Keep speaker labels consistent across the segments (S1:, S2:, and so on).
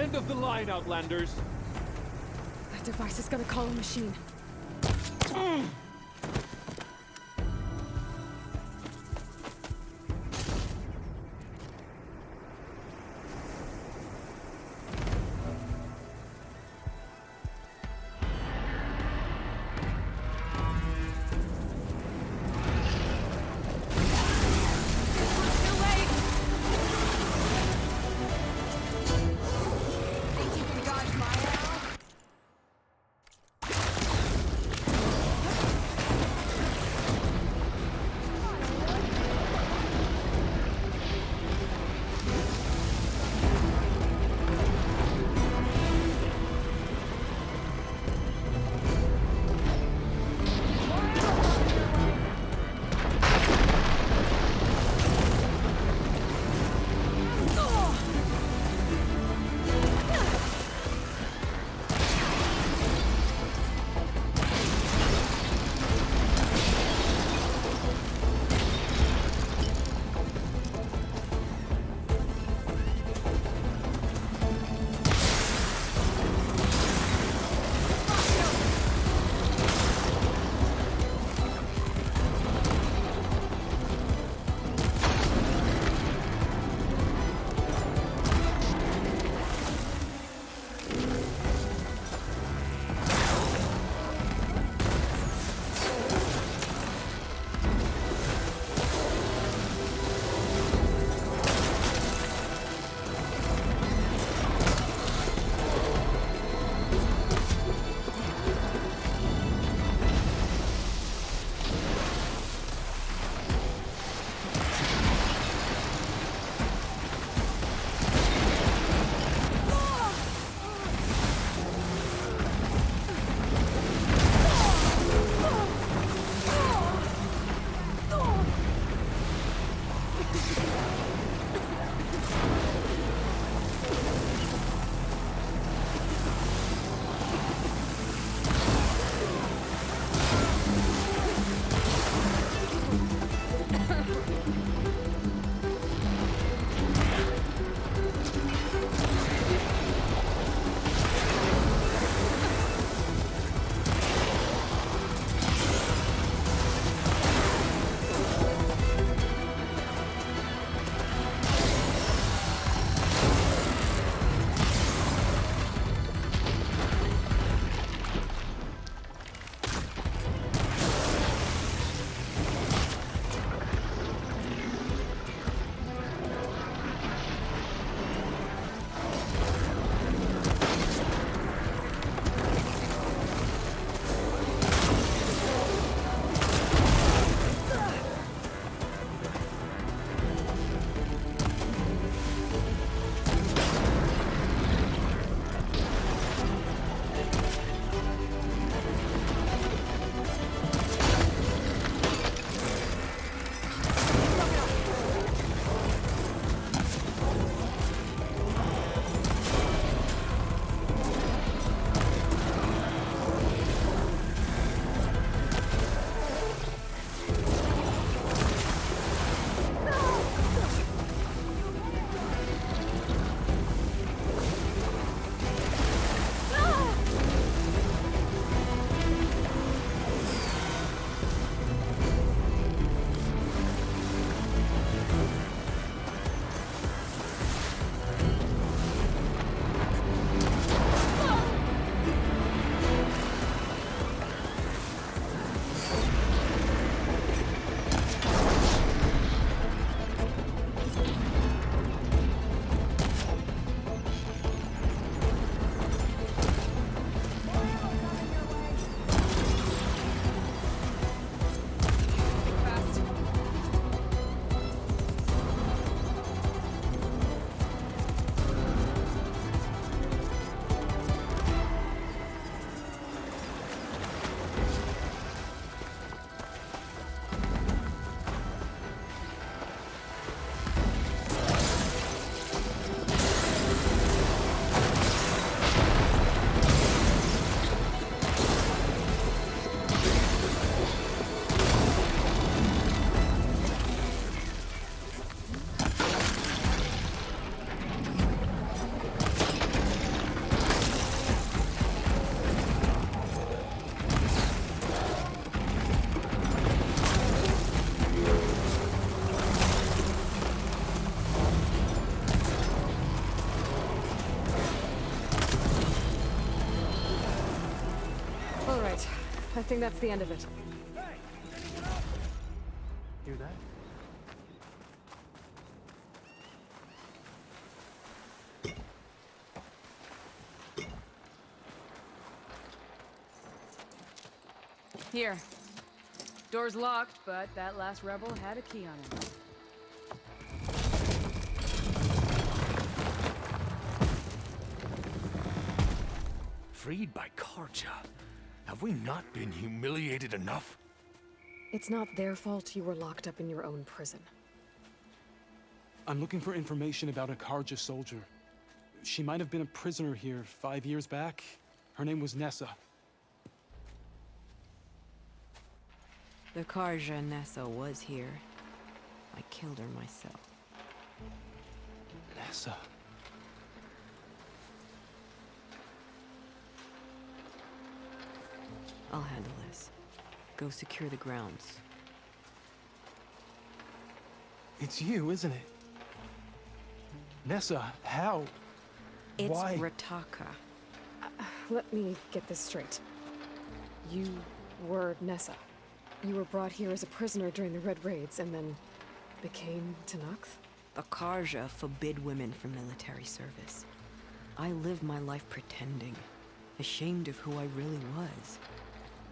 S1: End of the line, Outlanders!
S2: That device is gonna call a machine. I think that's the end of it.
S1: Hear that?
S2: Here. Door's locked, but that last rebel had a key on him.
S3: Freed by Karja. Have we not been humiliated enough?
S2: It's not their fault you were locked up in your own prison.
S1: I'm looking for information about a Karja soldier. She might have been a prisoner here 5 years back. Her name was Nessa.
S4: The Karja Nessa was here. I killed her myself.
S1: Nessa.
S4: I'll handle this. Go secure the grounds.
S1: It's you, isn't it? Nessa, how?
S4: It's
S1: Why?
S4: Rataka.
S2: Let me get this straight. You were Nessa. You were brought here as a prisoner during the Red Raids and then became Tenakth?
S4: The Karja forbid women from military service. I lived my life pretending, ashamed of who I really was.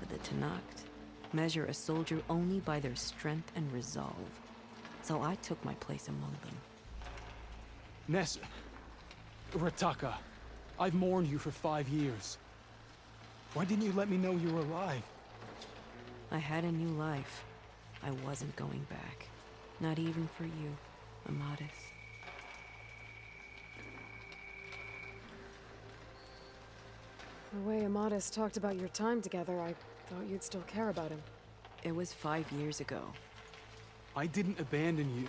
S4: But the Tenakth measure a soldier only by their strength and resolve. So I took my place among them.
S1: Nessa. Rataka. I've mourned you for 5 years. Why didn't you let me know you were alive?
S4: I had a new life. I wasn't going back. Not even for you, Amadis.
S2: The way Amadis talked about your time together, I thought you'd still care about him.
S4: It was 5 years ago.
S1: I didn't abandon you.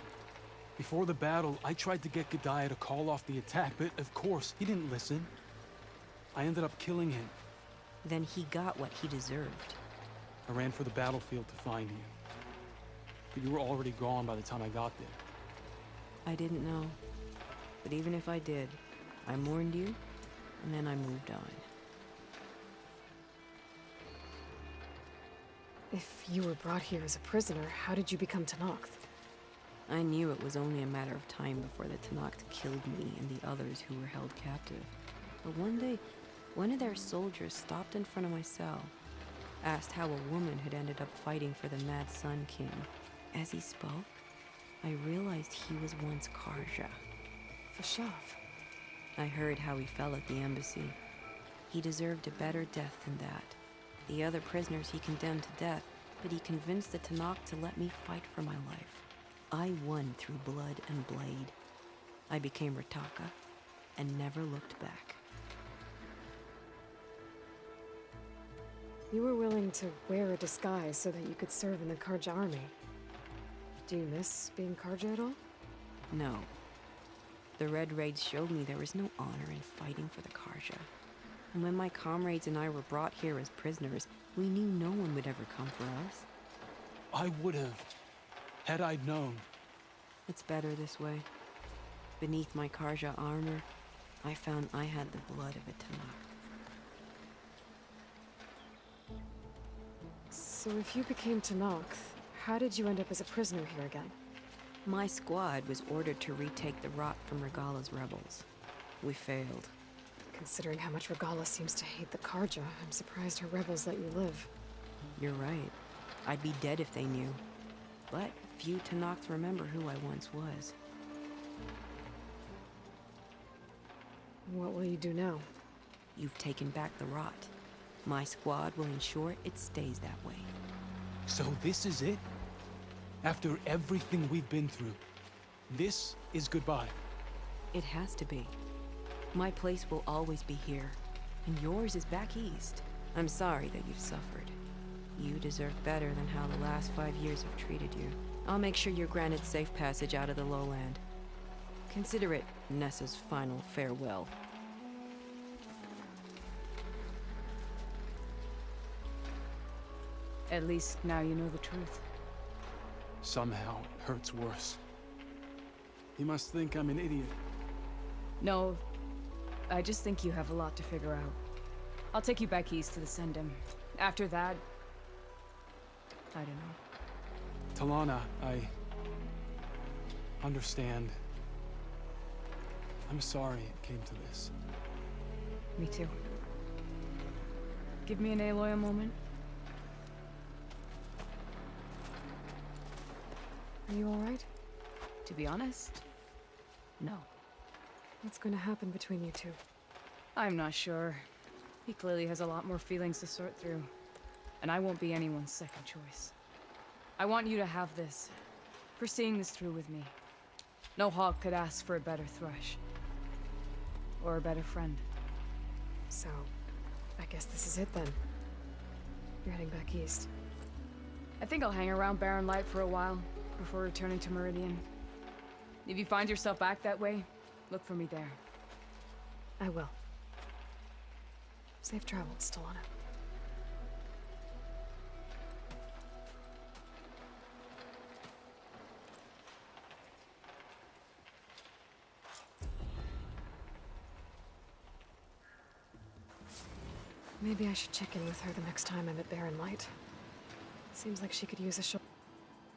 S1: Before the battle, I tried to get G'daiah to call off the attack, but of course, he didn't listen. I ended up killing him.
S4: Then he got what he deserved.
S1: I ran for the battlefield to find you. But you were already gone by the time I got there.
S4: I didn't know. But even if I did, I mourned you, and then I moved on.
S2: If you were brought here as a prisoner, how did you become Tenakth?
S4: I knew it was only a matter of time before the Tenakth killed me and the others who were held captive. But one day, one of their soldiers stopped in front of my cell, asked how a woman had ended up fighting for the Mad Sun King. As he spoke, I realized he was once Karja.
S2: Vashav.
S4: I heard how he fell at the embassy. He deserved a better death than that. The other prisoners he condemned to death, but he convinced the Tenakth to let me fight for my life. I won through blood and blade. I became Rataka and never looked back.
S2: You were willing to wear a disguise so that you could serve in the Karja army. Do you miss being Karja at all?
S4: No. The Red Raids showed me there was no honor in fighting for the Karja. And when my comrades and I were brought here as prisoners, we knew no one would ever come for us.
S1: I would have, had I known.
S4: It's better this way. Beneath my Karja armor, I found I had the blood of a Tenakth.
S2: So if you became Tenakth, how did you end up as a prisoner here again?
S4: My squad was ordered to retake the Rot from Regala's rebels. We failed.
S2: Considering how much Regala seems to hate the Karja, I'm surprised her rebels let you live.
S4: You're right. I'd be dead if they knew. But few Tenakth remember who I once was.
S2: What will you do now?
S4: You've taken back the Rot. My squad will ensure it stays that way.
S1: So this is it? After everything we've been through, this is goodbye.
S4: It has to be. My place will always be here, and yours is back east. I'm sorry that you've suffered. You deserve better than how the last 5 years have treated you. I'll make sure you're granted safe passage out of the lowland. Consider it Nessa's final farewell.
S2: At least now you know the truth.
S1: Somehow it hurts worse. You must think I'm an idiot.
S2: No, I just think you have a lot to figure out. I'll take you back east to the Sendem. After that,
S4: I don't know.
S1: Talana, I understand. I'm sorry it came to this.
S4: Me too. Give me an Aloy a moment.
S2: Are you alright?
S4: To be honest, no.
S2: What's going to happen between you two?
S4: I'm not sure. He clearly has a lot more feelings to sort through. And I won't be anyone's second choice. I want you to have this. For seeing this through with me. No hawk could ask for a better thrush. Or a better friend.
S2: So, I guess this is it then. You're heading back east.
S4: I think I'll hang around Barren Light for a while, before returning to Meridian. If you find yourself back that way, look for me there.
S2: I will. Safe travels, Talana. Maybe I should check in with her the next time I'm at Barren Light. Seems like she could use a shoulder.